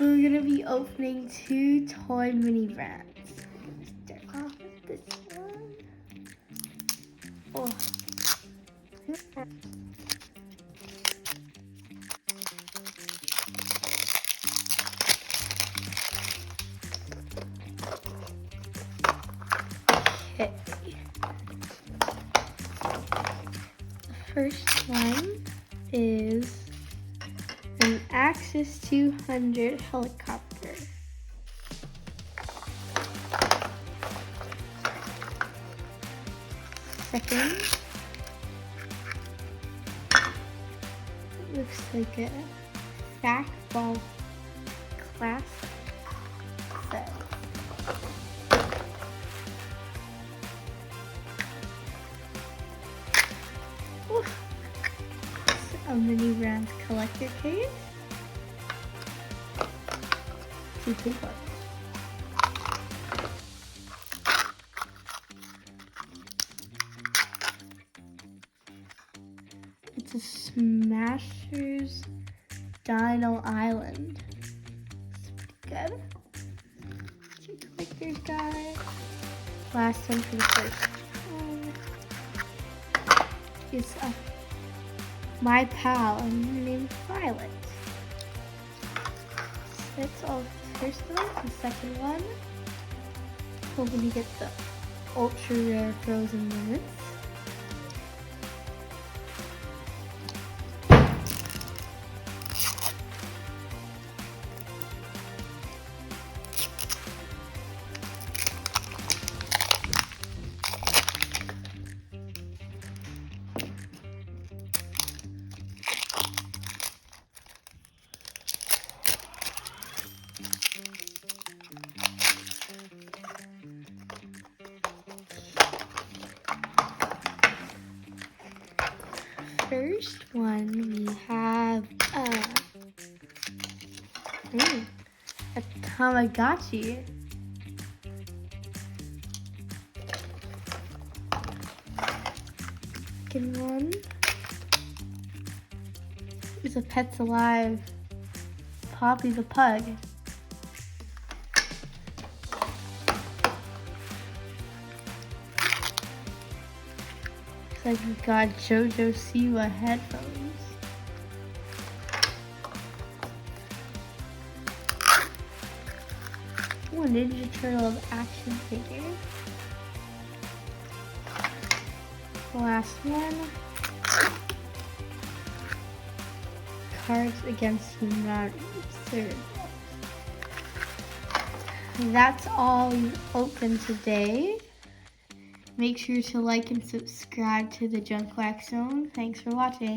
We're gonna be opening 2 toy mini brands. Start off with this one. Oh. Okay. The first one is an Axis 200 helicopter. Second, it looks like a sack ball class set. Oof. A mini brands collector case. 2 big ones. It's a Smashers Dino Island. It's pretty good. 2 collector guys. Last one for the first one. It's my pal, and her name's Violet. So that's all for the first one. The second one, hoping to get the ultra rare frozen limits. First one, we have a Tamagotchi. Second one is a Pets Alive Poppy the Pug. Looks like we've got JoJo Siwa headphones. Ooh, a Ninja Turtle action figure. The last one. Cards Against Humanity. That's all we opened today. Make sure to like and subscribe to the Junk Wax Zone. Thanks for watching.